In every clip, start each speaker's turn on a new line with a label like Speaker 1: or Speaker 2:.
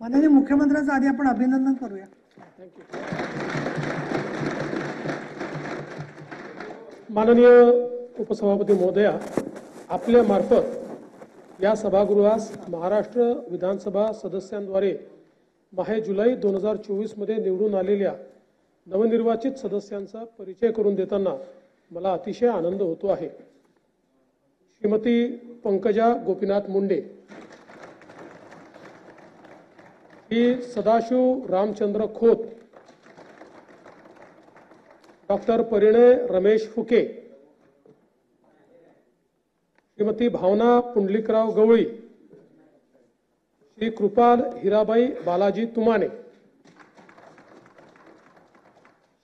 Speaker 1: माननीय मुख्यमंत्र्यांचं आधी आपण अभिनंदन करूया.
Speaker 2: माननीय उपसभापती महोदया, आपल्या मार्फत या सभागृहास महाराष्ट्र विधानसभा सदस्यांद्वारे जुलै 2024 मध्ये निवडून आलेल्या नवनिर्वाचित सदस्यांचा परिचय करून देताना मला अतिशय आनंद होतो आहे. श्रीमती पंकजा गोपीनाथ मुंडे, श्री सदाशिव रामचंद्र खोत, डॉक्टर परिणय रमेश फुके, श्रीमती भावना पुंडलिकराव गवळी, श्री कृपाल हिराबाई बालाजी तुमाने,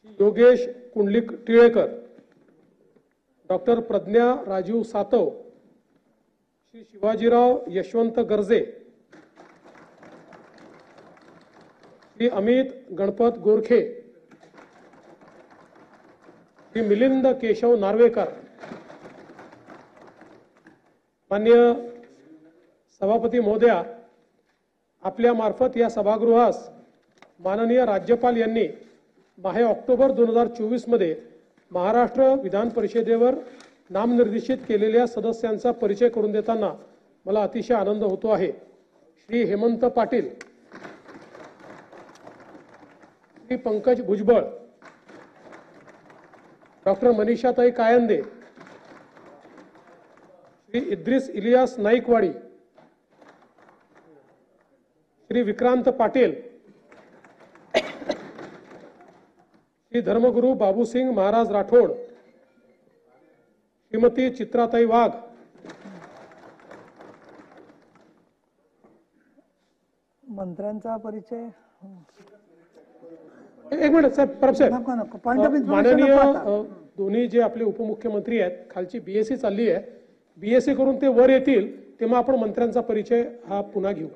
Speaker 2: श्री योगेश कुंडलिक टिळेकर, डॉक्टर प्रज्ञा राजीव सातव, श्री शिवाजीराव यशवंत गर्जे, श्री अमित गणपत गोरखे, श्री मिलिंद केशव नार्वेकर. माननीय सभापती महोदया, आपल्या मार्फत या सभागृहास माननीय राज्यपाल यांनी ऑक्टोबर 2024 मध्ये महाराष्ट्र विधान परिषदेवर नामनिर्देशित केलेल्या सदस्यांचा परिचय करून देताना मला अतिशय आनंद होतो आहे. श्री हेमंत पाटील, श्री पंकज भुजबळ, डॉक्टर मनीषाताई कायंदे, श्री इद्रिस इलियास नाईकवाडी, श्री विक्रांत पाटील, श्री धर्मगुरू बाबूसिंग महाराज राठोड, श्रीमती चित्राताई वाघ,
Speaker 1: मंत्र्यांचा परिचय.
Speaker 2: एक मिनिट साहेब, परब साहेब, माननीय दोन्ही जे आपले उपमुख्यमंत्री आहेत, खालची बीएससी चालली आहे, बीएससी करून ते वर येतील तेव्हा आपण मंत्र्यांचा परिचय हा पुन्हा घेऊ.